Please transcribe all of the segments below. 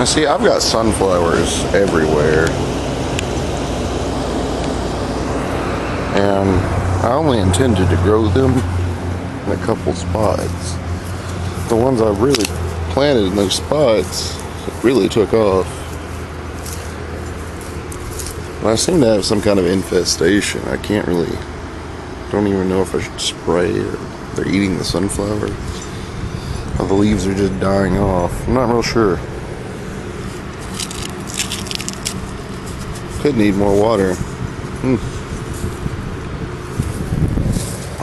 Now see, I've got sunflowers everywhere. And I only intended to grow them in a couple spots. The ones I really planted in those spots really took off. And I seem to have some kind of infestation. I don't even know if I should spray or they're eating the sunflower. Or the leaves are just dying off. I'm not real sure. Could need more water.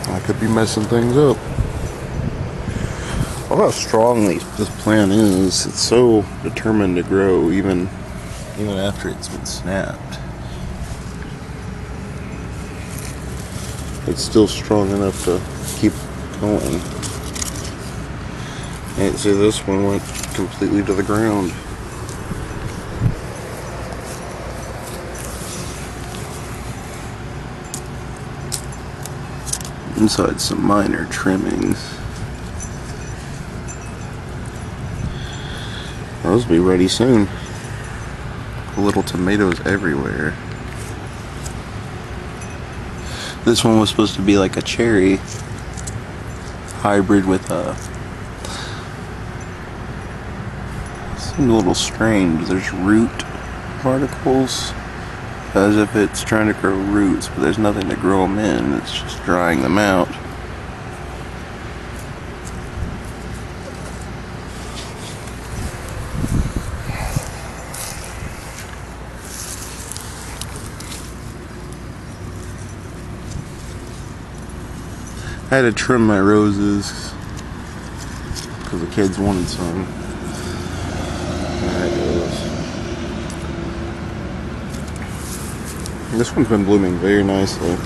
I could be messing things up. Look how strong this plant is. It's so determined to grow even after it's been snapped. It's still strong enough to keep going. And see, this one went completely to the ground. Inside some minor trimmings. Those will be ready soon. Little tomatoes everywhere. This one was supposed to be like a cherry hybrid with seemed a little strange. There's root particles as if it's trying to grow roots, but there's nothing to grow them in. It's just drying them out. I had to trim my roses because the kids wanted some. There it goes. This one's been blooming very nicely.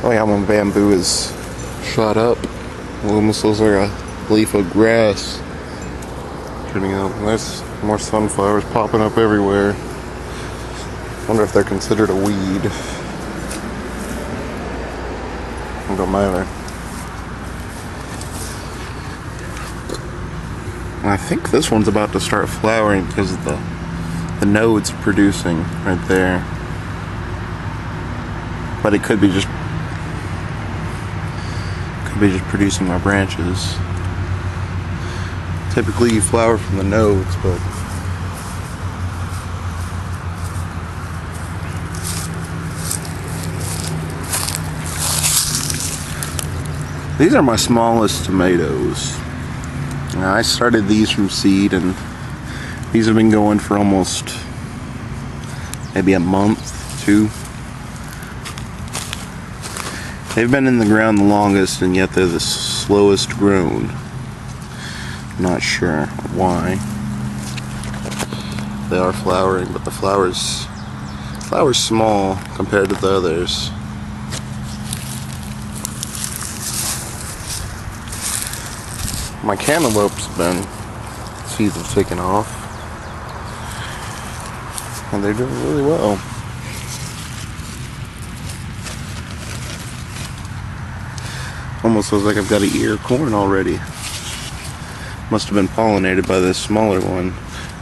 Oh yeah, my bamboo is shot up. It almost looks like a leaf of grass. Turning out. There's more sunflowers popping up everywhere. Wonder if they're considered a weed. Don't matter. And I think this one's about to start flowering because of the nodes producing right there. But it could be just producing my branches. Typically you flower from the nodes, but these are my smallest tomatoes. Now, I started these from seed, and these have been going for almost maybe a month, 2. They've been in the ground the longest, and yet they're the slowest grown. Not sure why. They are flowering, but the flower's small compared to the others. My cantaloupes seeds have taken off, and they're doing really well. Almost looks like I've got an ear of corn already. Must have been pollinated by this smaller one.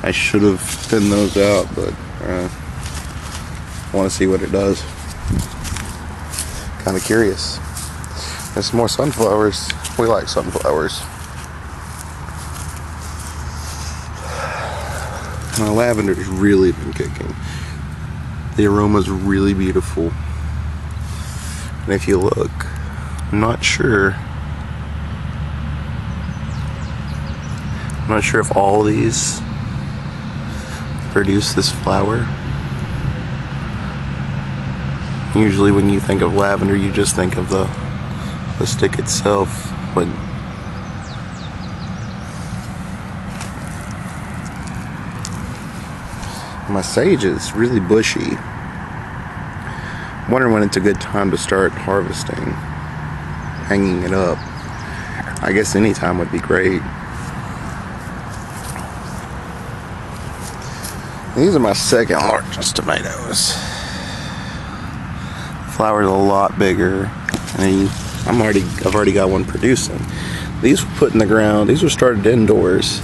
I should have thinned those out, but I want to see what it does. Kind of curious. There's some more sunflowers. We like sunflowers. My lavender's really been kicking. The aroma's really beautiful. And if you look, I'm not sure if all these produce this flower. Usually when you think of lavender, you just think of the stick itself, but my sage is really bushy. I'm wondering when it's a good time to start harvesting, hanging it up. I guess any time would be great. These are my second largest tomatoes. The flower's a lot bigger, and I've already got one producing. These were put in the ground. These were started indoors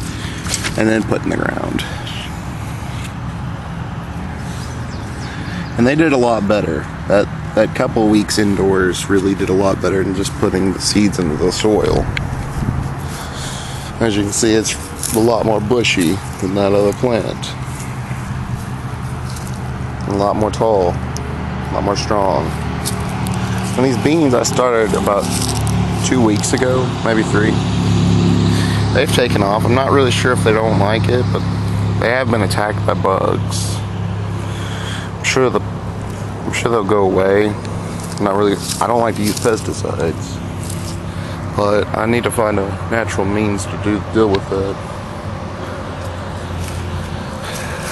and then put in the ground. And they did a lot better. That couple weeks indoors really did a lot better than just putting the seeds into the soil. As you can see, it's a lot more bushy than that other plant. A lot more tall, a lot more strong. And these beans I started about 2 weeks ago, maybe 3. They've taken off. I'm not really sure if they don't like it, but they have been attacked by bugs. I'm sure they'll go away. I don't like to use pesticides, but I need to find a natural means to deal with it.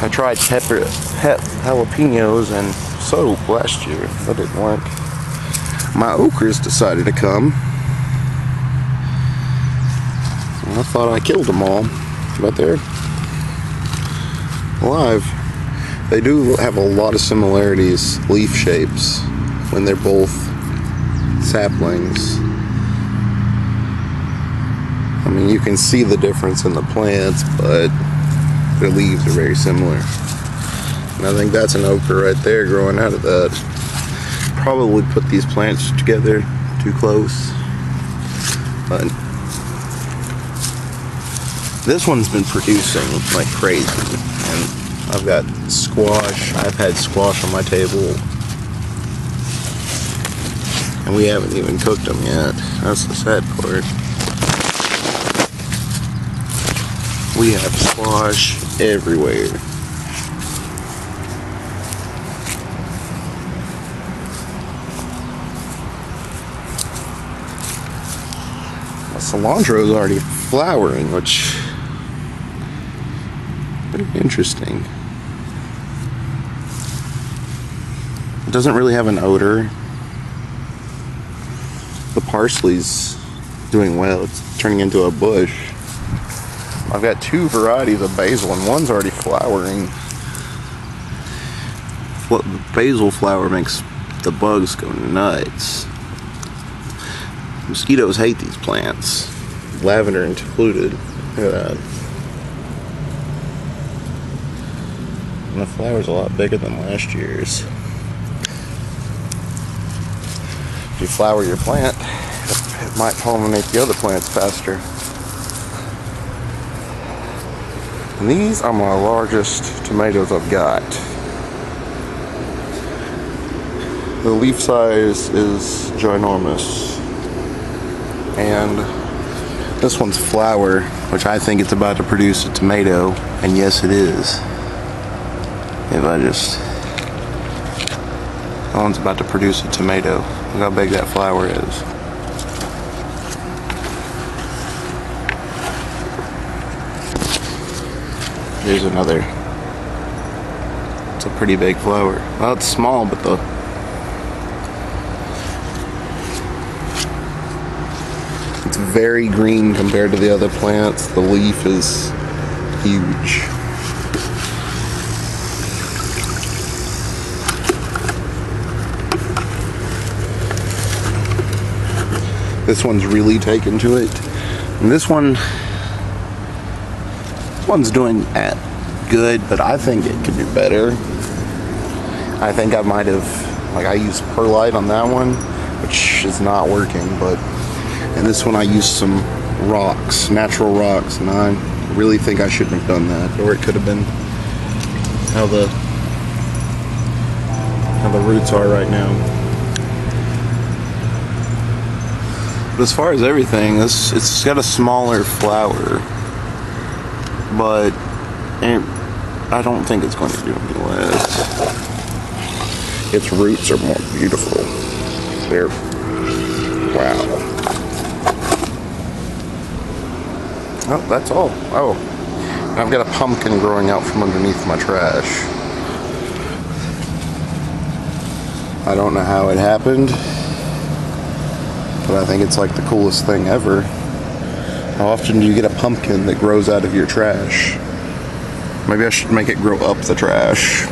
I tried jalapenos and soap last year. That didn't work. My okras decided to come. I thought I killed them all, but they're alive. They do have a lot of similarities, leaf shapes, when they're both saplings. I mean, you can see the difference in the plants, but their leaves are very similar. And I think that's an okra right there growing out of that. Probably put these plants together too close, but this one's been producing like crazy. And I've got squash. I've had squash on my table, and we haven't even cooked them yet. That's the sad part. We have squash everywhere. The cilantro is already flowering, which is pretty interesting. It doesn't really have an odor. The parsley's doing well. It's turning into a bush. I've got 2 varieties of basil, and one's already flowering. What basil flower makes the bugs go nuts. Mosquitoes hate these plants, lavender included. Look at that. And the flower's a lot bigger than last year's. If you flower your plant, it might pollinate the other plants faster. And these are my largest tomatoes I've got. The leaf size is ginormous. And this one's flower, which I think it's about to produce a tomato, and yes it is. That one's about to produce a tomato. Look how big that flower is. Here's another. It's a pretty big flower. Well, it's small, but it's very green compared to the other plants. The leaf is huge. This one's really taken to it. And this one's doing good, but I think it could do better. I think I might have, I used perlite on that one, which is not working, but and this one I used some rocks, natural rocks, and I really think I shouldn't have done that, or it could have been how the roots are right now. But as far as everything, it's got a smaller flower, but I don't think it's going to do any less. Its roots are more beautiful. They're, wow. Oh, that's all. Oh, and I've got a pumpkin growing out from underneath my trash. I don't know how it happened, but I think it's like the coolest thing ever. How often do you get a pumpkin that grows out of your trash? Maybe I should make it grow up the trash.